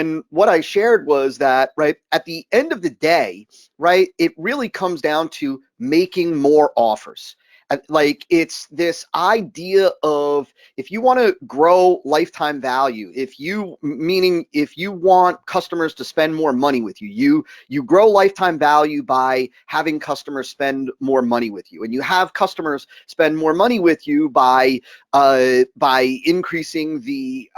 And what I shared was that, right, at the end of the day, right, it really comes down to making more offers. Like, it's this idea of, if you want to grow lifetime value, meaning if you want customers to spend more money with you, you grow lifetime value by having customers spend more money with you, and you have customers spend more money with you by increasing the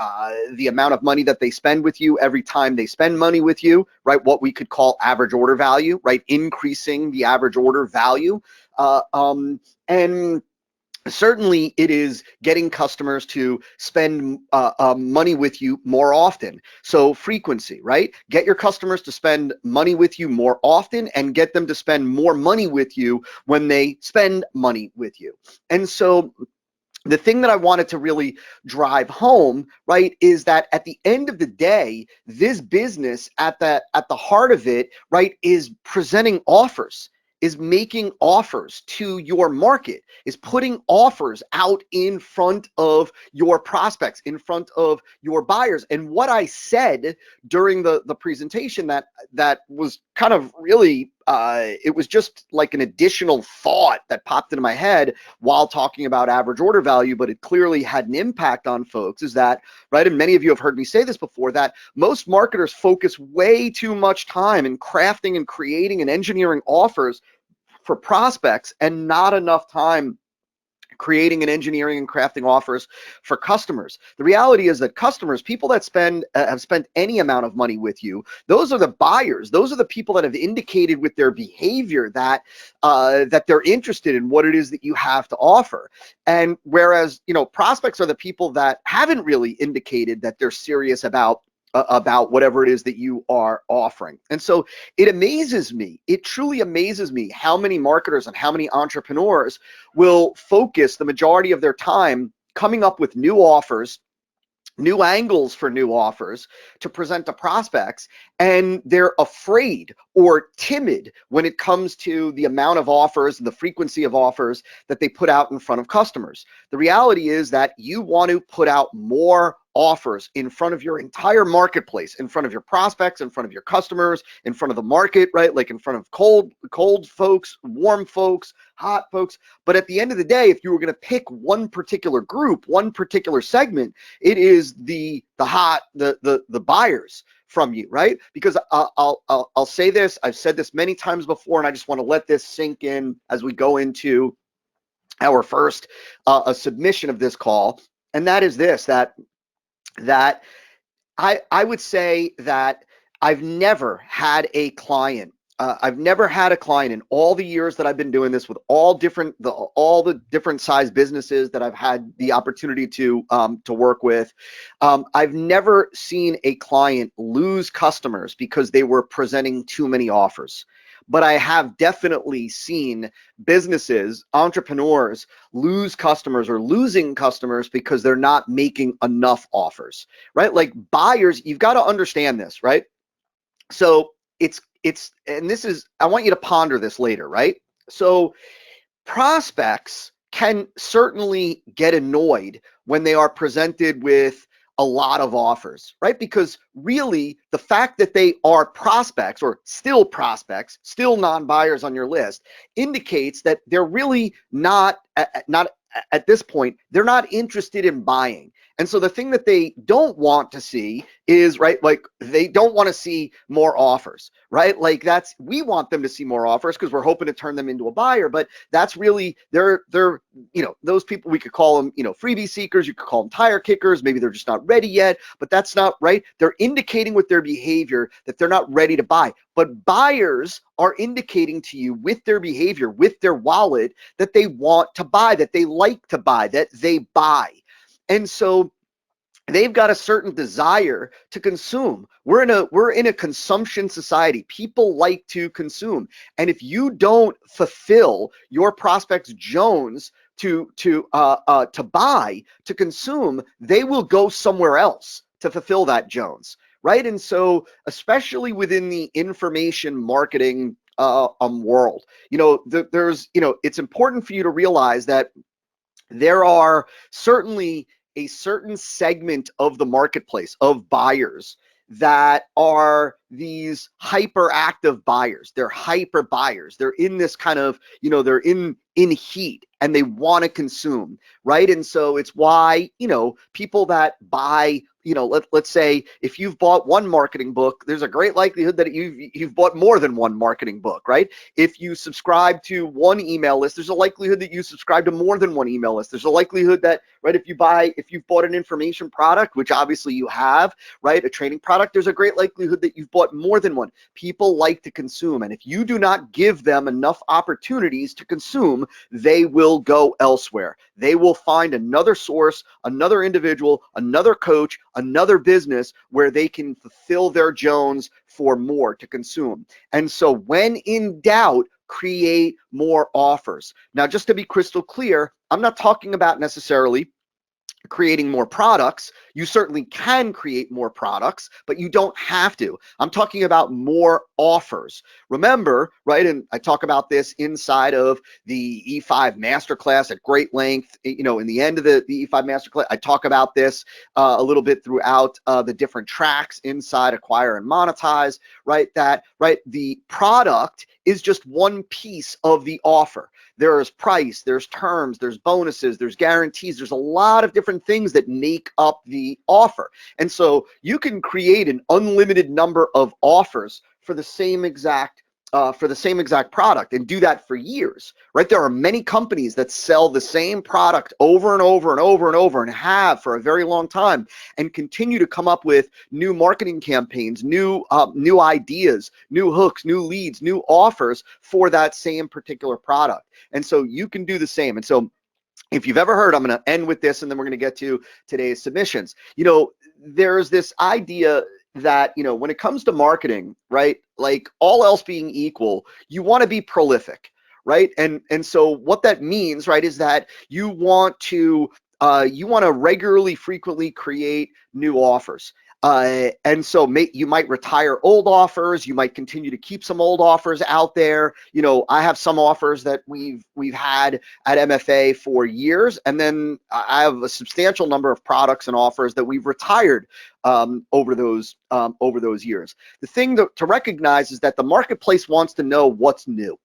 amount of money that they spend with you every time they spend money with you, right? What we could call average order value, right? Increasing the average order value. And certainly it is getting customers to spend money with you more often. So frequency, right? Get your customers to spend money with you more often, and get them to spend more money with you when they spend money with you. And so the thing that I wanted to really drive home, right, is that at the end of the day, this business, at the heart of it, right, is presenting offers, is making offers to your market, is putting offers out in front of your prospects, in front of your buyers. And what I said during the presentation, that was kind of really, it was just like an additional thought that popped into my head while talking about average order value, but it clearly had an impact on folks, is that, right, and many of you have heard me say this before, that most marketers focus way too much time in crafting and creating and engineering offers for prospects, and not enough time creating and engineering and crafting offers for customers. The reality is that customers, people that have spent any amount of money with you, those are the buyers. Those are the people that have indicated with their behavior that that they're interested in what it is that you have to offer. And whereas, prospects are the people that haven't really indicated that they're serious about whatever it is that you are offering. And so it amazes me, it truly amazes me, how many marketers and how many entrepreneurs will focus the majority of their time coming up with new offers, new angles for new offers to present to prospects, and they're afraid or timid when it comes to the amount of offers and the frequency of offers that they put out in front of customers. The reality is that you want to put out more offers in front of your entire marketplace, in front of your prospects, in front of your customers, in front of the market, right? Like in front of cold folks, warm folks, hot folks. But at the end of the day, if you were going to pick one particular group, one particular segment, it is the buyers from you, right? Because I'll say this, I've said this many times before, and I just want to let this sink in as we go into our first a submission of this call, and that is this, that I would say that I've never had a client. I've never had a client in all the years that I've been doing this with all the different size businesses that I've had the opportunity to work with. I've never seen a client lose customers because they were presenting too many offers. But I have definitely seen businesses, entrepreneurs, lose customers or losing customers because they're not making enough offers, right? Like buyers, you've got to understand this, right? So and this is, I want you to ponder this later, right? So prospects can certainly get annoyed when they are presented with a lot of offers, right? Because really, the fact that they are prospects, or still non-buyers on your list, indicates that they're really not at this point, they're not interested in buying. And so the thing that they don't want to see is, right, like they don't want to see more offers, right? Like we want them to see more offers because we're hoping to turn them into a buyer, but that's really, they're those people, we could call them, freebie seekers, you could call them tire kickers, maybe they're just not ready yet, but that's not right. They're indicating with their behavior that they're not ready to buy. But buyers are indicating to you with their behavior, with their wallet, that they want to buy, that they like to buy, that they buy. And so they've got a certain desire to consume. We're in a consumption society. People like to consume. And if you don't fulfill your prospect's Jones to buy, to consume, they will go somewhere else to fulfill that Jones, right? And so, especially within the information marketing world, there's, it's important for you to realize that there are certainly a certain segment of the marketplace of buyers that are these hyperactive buyers. They're hyper buyers. They're in this kind of, they're in heat and they want to consume, right? And so it's why, people that buy, let's say if you've bought one marketing book, there's a great likelihood that you've bought more than one marketing book, right? If you subscribe to one email list, there's a likelihood that you subscribe to more than one email list. There's a likelihood that, right, if you've bought an information product, which obviously you have, right, a training product, there's a great likelihood that you've bought more than one. People like to consume, and if you do not give them enough opportunities to consume, they will go elsewhere. They will find another source, another individual, another coach, another business where they can fulfill their Jones for more to consume. And so when in doubt, create more offers. Now, just to be crystal clear, I'm not talking about necessarily creating more products. You certainly can create more products, but you don't have to. I'm talking about more offers. Remember, right, and I talk about this inside of the E5 Masterclass at great length. In the end of the E5 Masterclass, I talk about this a little bit throughout the different tracks inside Acquire and Monetize, right? The product is just one piece of the offer. There's price, there's terms, there's bonuses, there's guarantees. There's a lot of different things that make up the offer. And so you can create an unlimited number of offers for the same exact product and do that for years, right? There are many companies that sell the same product over and over and over and over and have for a very long time and continue to come up with new marketing campaigns, new ideas, new hooks, new leads, new offers for that same particular product. And so you can do the same. And so if you've ever heard, I'm going to end with this and then we're going to get to today's submissions. There's this idea that, when it comes to marketing, right, like all else being equal, you want to be prolific, right? And so what that means, right, is that you want to regularly, frequently create new offers. And so you might retire old offers. You might continue to keep some old offers out there. I have some offers that we've had at MFA for years, and then I have a substantial number of products and offers that we've retired over those years. The thing to recognize is that the marketplace wants to know what's new.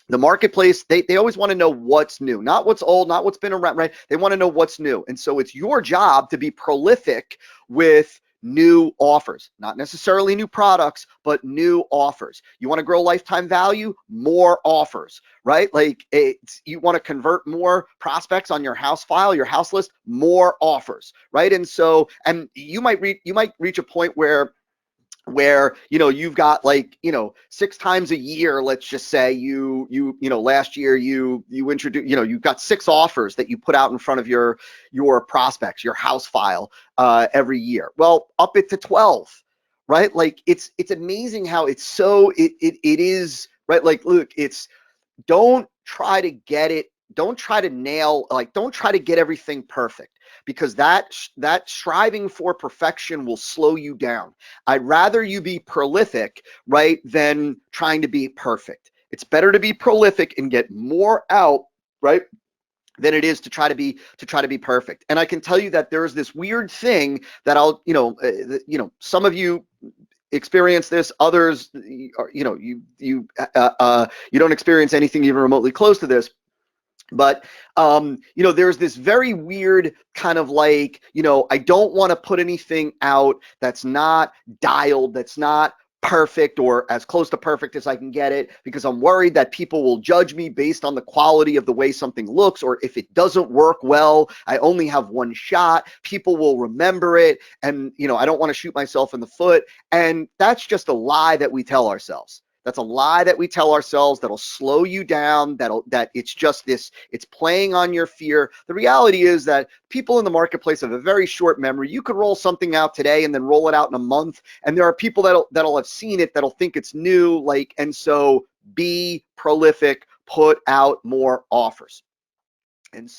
The marketplace, they always want to know what's new, not what's old, not what's been around, right? They want to know what's new. And so it's your job to be prolific with new offers, not necessarily new products, but new offers. You want to grow lifetime value, more offers, right? Like you want to convert more prospects on your house file, your house list, more offers, right? And so, and you might reach a point where you've got 6 times a year, let's just say last year you introduced, you've got 6 offers that you put out in front of your prospects, your house file every year. Well, up it to 12, right? Like it's amazing how it is, right? Like, look, don't try to get it, don't try to nail, don't try to get everything perfect, because that striving for perfection will slow you down. I'd rather you be prolific, right, than trying to be perfect. It's better to be prolific and get more out, right, than it is to try to be perfect. And I can tell you that there's this weird thing that some of you experience this, others, you don't experience anything even remotely close to this. But there's this very weird kind of I don't want to put anything out that's not dialed, that's not perfect or as close to perfect as I can get it, because I'm worried that people will judge me based on the quality of the way something looks, or if it doesn't work well, I only have one shot, people will remember it, and I don't want to shoot myself in the foot. And that's just a lie that we tell ourselves. That's a lie that we tell ourselves that'll slow you down, that it's just this, it's playing on your fear. The reality is that people in the marketplace have a very short memory. You could roll something out today and then roll it out in a month, and there are people that'll have seen it, that'll think it's new, and so be prolific, put out more offers. And